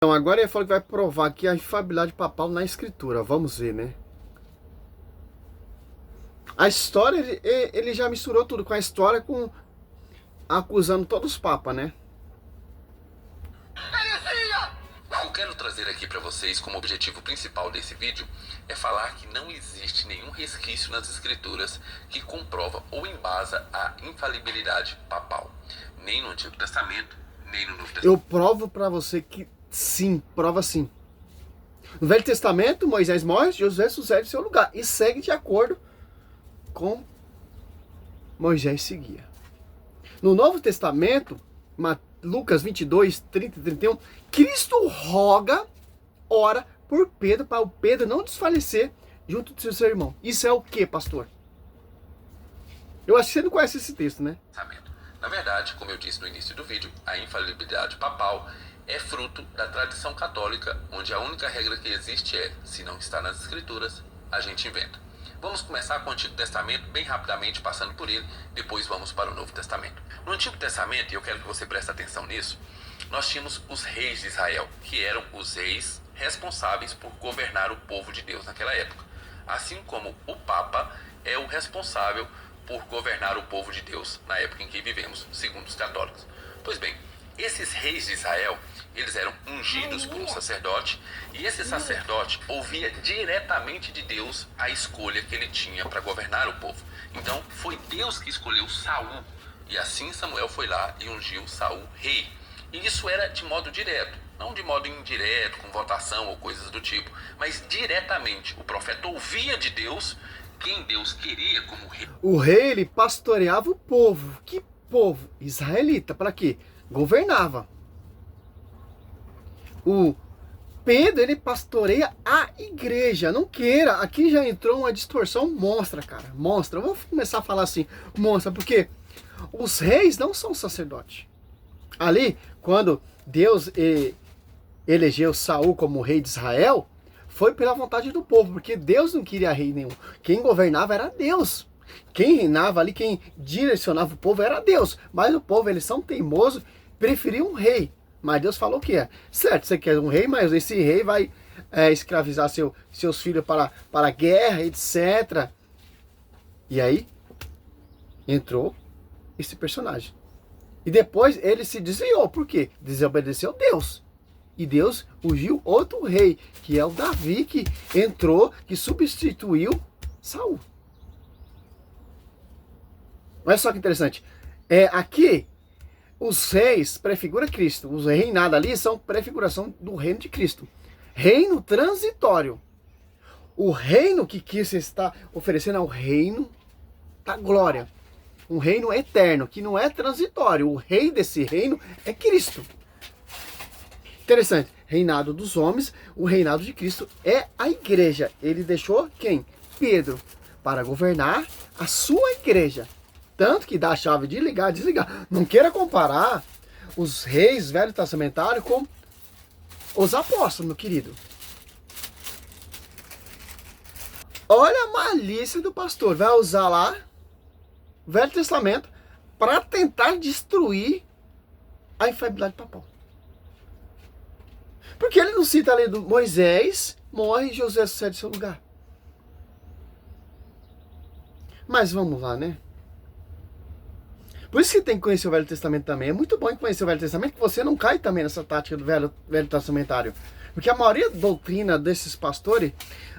Então, agora ele falou que vai provar aqui a infalibilidade papal na escritura. Vamos ver, né? A história, ele já misturou tudo com a história, com acusando todos os papas, né? O que eu quero trazer aqui para vocês como objetivo principal desse vídeo é falar que não existe nenhum resquício nas escrituras que comprova ou embasa a infalibilidade papal, nem no Antigo Testamento, nem no Novo Testamento. Eu provo para você que sim, prova sim. No Velho Testamento, Moisés morre, Josué sucede em seu lugar e segue de acordo com Moisés seguia. No Novo Testamento, Lucas 22, 30 e 31, Cristo roga, ora por Pedro, para o Pedro não desfalecer junto do seu irmão. Isso é o que, pastor? Eu acho que você não conhece esse texto, né? Na verdade, como eu disse no início do vídeo, a infalibilidade papal é fruto da tradição católica, onde a única regra que existe é, se não está nas escrituras, a gente inventa. Vamos começar com o Antigo Testamento, bem rapidamente, passando por ele, depois vamos para o Novo Testamento. No Antigo Testamento, e eu quero que você preste atenção nisso, nós tínhamos os reis de Israel, que eram os reis responsáveis por governar o povo de Deus naquela época. Assim como o Papa é o responsável por governar o povo de Deus na época em que vivemos, segundo os católicos. Pois bem, esses reis de Israel, eles eram ungidos por um sacerdote, e esse sacerdote ouvia diretamente de Deus a escolha que ele tinha para governar o povo. Então, foi Deus que escolheu Saul, e assim Samuel foi lá e ungiu Saul rei. E isso era de modo direto, não de modo indireto, com votação ou coisas do tipo, mas diretamente. O profeta ouvia de Deus quem Deus queria como rei. O rei, ele pastoreava o povo. Que povo? Israelita. Para quê? Governava. O Pedro, ele pastoreia a igreja. Não queira. Aqui já entrou uma distorção monstra, cara. Monstra. Eu vou começar a falar assim. Monstra, porque os reis não são sacerdotes. Ali, quando Deus elegeu Saul como rei de Israel, foi pela vontade do povo, porque Deus não queria rei nenhum. Quem governava era Deus. Quem reinava ali, quem direcionava o povo era Deus. Mas o povo, eles são teimosos, preferiam um rei. Mas Deus falou que é. Certo, você quer um rei, mas esse rei vai escravizar seus filhos para a guerra, etc. E aí, entrou esse personagem. E depois ele se desviou. Por quê? Desobedeceu Deus. E Deus ungiu outro rei, que é o Davi, que entrou, que substituiu Saul. Olha só que interessante. Aqui, os reis prefiguram Cristo. Os reinados ali são prefiguração do reino de Cristo. Reino transitório. O reino que Cristo está oferecendo é o reino da glória. Um reino eterno, que não é transitório. O rei desse reino é Cristo. Interessante. Reinado dos homens, o reinado de Cristo é a igreja. Ele deixou quem? Pedro, para governar a sua igreja. Tanto que dá a chave de ligar, desligar. Não queira comparar os reis velho testamentários com os apóstolos, meu querido. Olha a malícia do pastor. Vai usar lá o Velho Testamento para tentar destruir a infalibilidade papal. Porque ele não cita ali do Moisés, morre e Josué sucede seu lugar. Mas vamos lá, né? Por isso que tem que conhecer o Velho Testamento também. É muito bom conhecer o Velho Testamento, que você não cai também nessa tática do Velho Testamentário. Porque a maioria da doutrina desses pastores,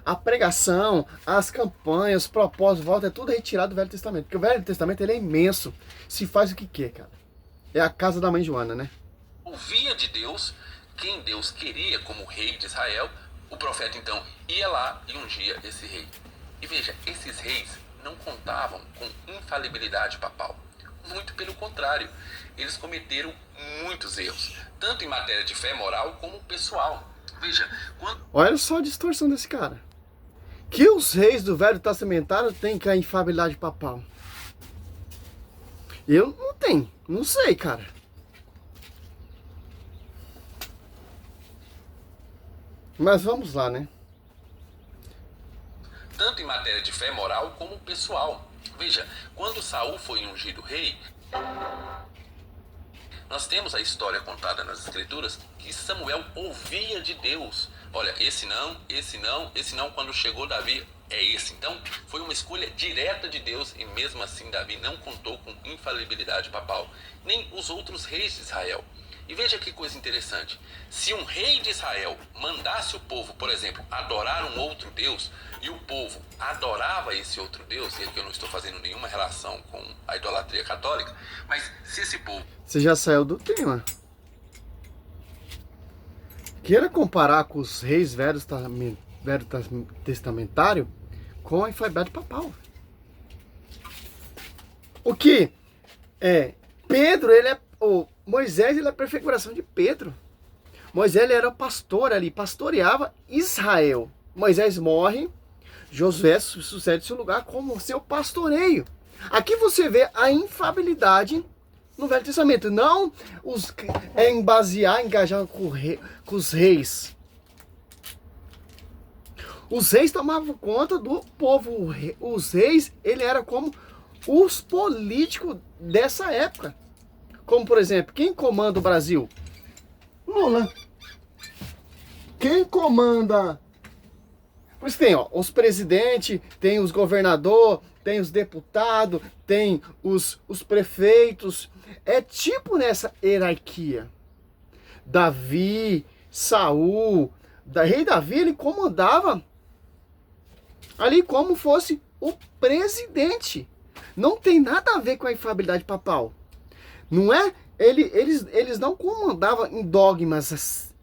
a pregação, as campanhas, os propósitos, volta, é tudo retirado do Velho Testamento. Porque o Velho Testamento ele é imenso. Se faz o que quer, cara. É a casa da mãe Joana, né? Ouvia de Deus quem Deus queria como rei de Israel. O profeta então ia lá e ungia esse rei. E veja, esses reis não contavam com infalibilidade papal. Muito pelo contrário, eles cometeram muitos erros, tanto em matéria de fé moral como pessoal. Veja, quando... Olha só a distorção desse cara. Que os reis do Velho Testamentário têm com a infalibilidade papal? Eu não tenho, não sei, cara. Mas vamos lá, né? Tanto em matéria de fé moral como pessoal. Veja, quando Saul foi ungido rei, Nós temos a história contada nas escrituras que Samuel ouvia de Deus. Olha, esse não, esse não, esse não, quando chegou Davi, é esse. Então, foi uma escolha direta de Deus e mesmo assim Davi não contou com infalibilidade papal, nem os outros reis de Israel. E veja que coisa interessante, se um rei de Israel mandasse o povo, por exemplo, adorar um outro Deus, e o povo adorava esse outro Deus, e aqui eu não estou fazendo nenhuma relação com a idolatria católica, mas se esse povo... Você já saiu do tema. Queira comparar com os reis velhos testamentários com a infalibilidade papal. O que é? Pedro, ele é... Moisés, ele é a prefiguração de Pedro. Moisés, ele era o pastor ali, pastoreava Israel. Moisés morre, Josué sucede seu lugar como seu pastoreio. Aqui você vê a infalibilidade no Velho Testamento. Não engajar com os reis. Os reis tomavam conta do povo. Os reis, ele era como os políticos dessa época. Como, por exemplo, quem comanda o Brasil? Lula. Quem comanda? Pois tem, ó, os presidentes, tem os governadores, tem os deputados, tem os prefeitos. É tipo nessa hierarquia. Davi, Saul, rei Davi, ele comandava ali como fosse o presidente. Não tem nada a ver com a infalibilidade papal. Não é? Eles não comandavam em dogmas.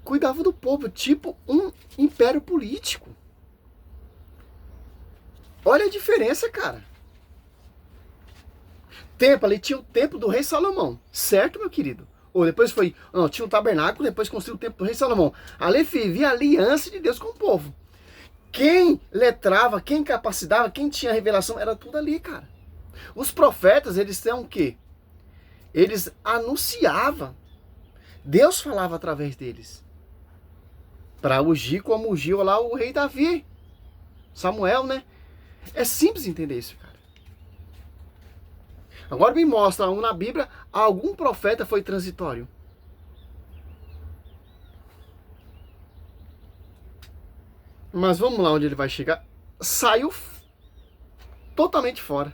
Cuidavam do povo, tipo um império político. Olha a diferença, cara. Templo, ali tinha o templo do rei Salomão. Certo, meu querido? Ou depois foi... Não, tinha um tabernáculo, depois construiu o templo do rei Salomão. Ali vivia a aliança de Deus com o povo. Quem letrava, quem capacitava, quem tinha revelação, era tudo ali, cara. Os profetas, eles são o quê? Eles anunciavam. Deus falava através deles. Para ungir como ungiu lá o rei Davi. Samuel, né? É simples entender isso, cara. Agora me mostra na Bíblia, algum profeta foi transitório. Mas vamos lá onde ele vai chegar. Saiu totalmente fora.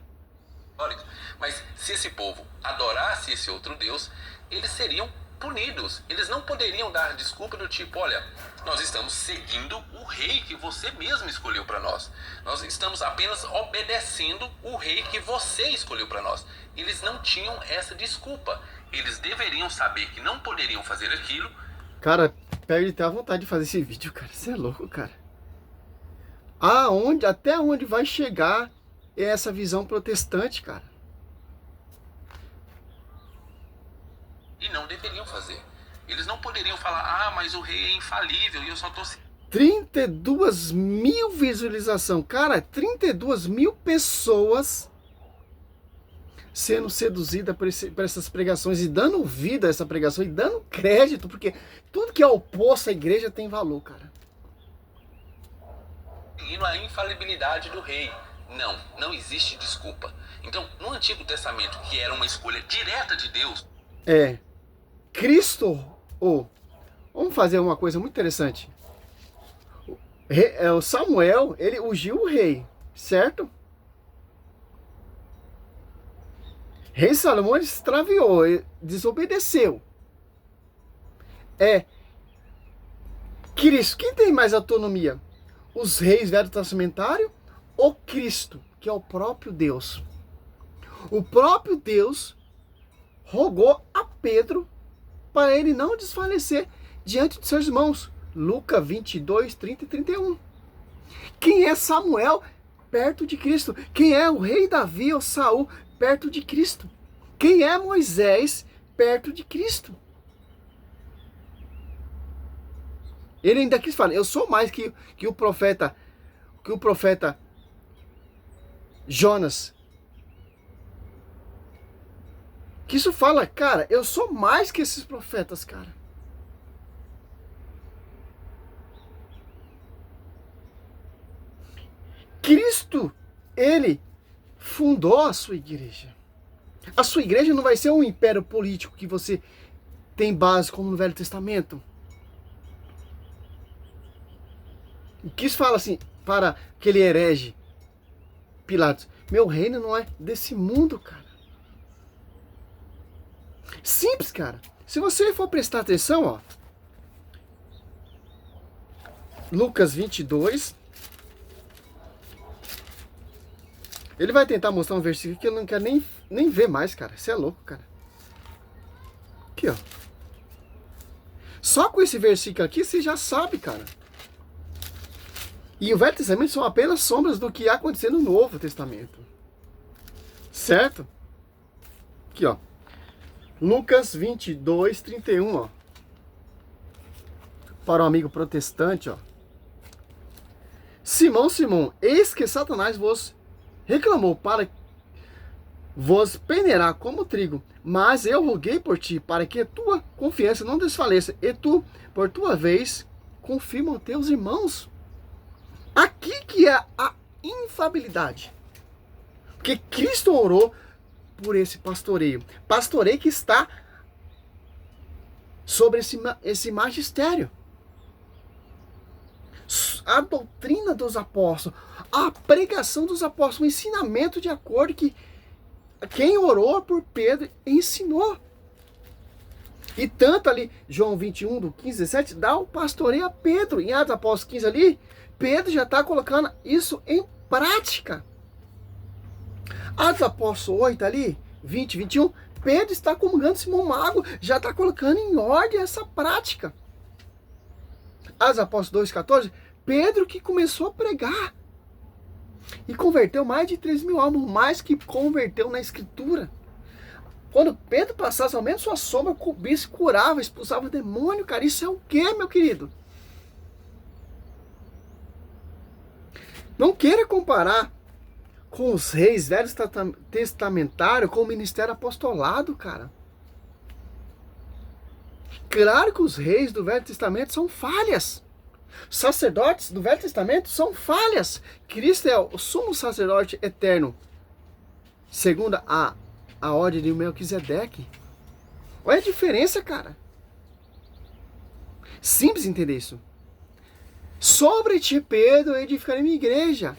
Mas se esse povo adorasse esse outro Deus, eles seriam punidos. Eles não poderiam dar desculpa do tipo, olha, nós estamos seguindo o rei que você mesmo escolheu para nós. Nós estamos apenas obedecendo o rei que você escolheu para nós. Eles não tinham essa desculpa. Eles deveriam saber que não poderiam fazer aquilo. Cara, perde até a vontade de fazer esse vídeo, cara. Você é louco, cara. Até onde vai chegar essa visão protestante, cara? E não deveriam fazer. Eles não poderiam falar, mas o rei é infalível e eu só tô... 32 mil visualizações. Cara, 32 mil pessoas sendo seduzida por essas pregações e dando vida a essa pregação e dando crédito, porque tudo que é oposto à igreja tem valor, cara. Seguindo a infalibilidade do rei. Não existe desculpa. Então, no Antigo Testamento, que era uma escolha direta de Deus... Cristo, vamos fazer uma coisa muito interessante. O Samuel, ele ungiu o rei, certo? Rei Salomão extraviou, desobedeceu. Cristo, quem tem mais autonomia? Os reis velho-testamentários ou Cristo, que é o próprio Deus? O próprio Deus rogou a Pedro para ele não desfalecer diante de seus irmãos. Lucas 22, 30 e 31. Quem é Samuel perto de Cristo? Quem é o rei Davi ou Saul perto de Cristo? Quem é Moisés perto de Cristo? Ele ainda quis falar, eu sou mais que o profeta Jonas. Que isso fala, cara, eu sou mais que esses profetas, cara. Cristo, ele fundou a sua igreja. A sua igreja não vai ser um império político que você tem base como no Velho Testamento. O que isso fala assim para aquele herege Pilatos? Meu reino não é desse mundo, cara. Simples, cara. Se você for prestar atenção, ó. Lucas 22. Ele vai tentar mostrar um versículo que eu não quero nem ver mais, cara. Você é louco, cara. Aqui, ó. Só com esse versículo aqui, você já sabe, cara. E o Velho Testamento são apenas sombras do que aconteceu no Novo Testamento. Certo? Aqui, ó. Lucas 22, 31, ó. Para o amigo protestante, ó. Simão, Simão, eis que Satanás vos reclamou para vos peneirar como trigo, mas eu roguei por ti, para que tua confiança não desfaleça, e tu, por tua vez, confirma os teus irmãos. Aqui que é a infalibilidade. Porque Cristo orou por esse pastoreio. Pastoreio que está sobre esse magistério. A doutrina dos apóstolos, a pregação dos apóstolos, o ensinamento de acordo que quem orou por Pedro ensinou. E tanto ali, João 21, do 15, 17, dá o pastoreio a Pedro. Em Atos Apóstolos 15 ali, Pedro já está colocando isso em prática. Atos Apóstolos 8 ali, 20, 21, Pedro está comungando Simão Mago, já está colocando em ordem essa prática. Atos Apóstolos 2, 14, Pedro que começou a pregar. E converteu mais de 3.000 almas, mais que converteu na escritura. Quando Pedro passasse, ao menos sua sombra cobrisse, curava, expulsava o demônio, cara. Isso é o quê, meu querido? Não queira comparar com os reis velhos testamentários, com o ministério apostolado, cara. Claro que os reis do Velho Testamento são falhas. Sacerdotes do Velho Testamento são falhas. Cristo é o sumo sacerdote eterno, segundo a ordem de Melquisedeque. Olha a diferença, cara. Simples entender isso. Sobre ti, Pedro, eu edificarei minha igreja.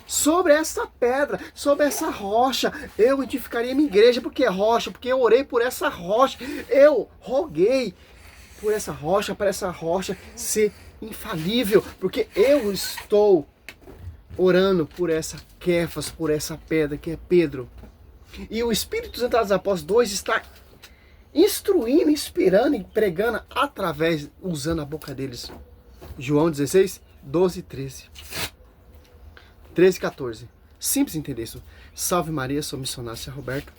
Sobre essa pedra, sobre essa rocha, eu edificarei minha igreja. Porque é rocha, porque eu orei por essa rocha. Eu roguei por essa rocha, para essa rocha ser infalível. Porque eu estou orando por essa Quefas, por essa pedra que é Pedro. E o Espírito Santo dos Apóstolos 2 está instruindo, inspirando e pregando através, usando a boca deles. João 16, 12 e 13. 13 e 14. Simples entender isso. Salve Maria, sou missionário, Sr. Roberto.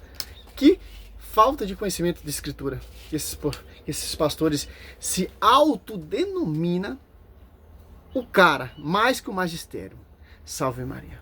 Que falta de conhecimento de escritura. Esses pastores se autodenominam o cara mais que o magistério. Salve Maria.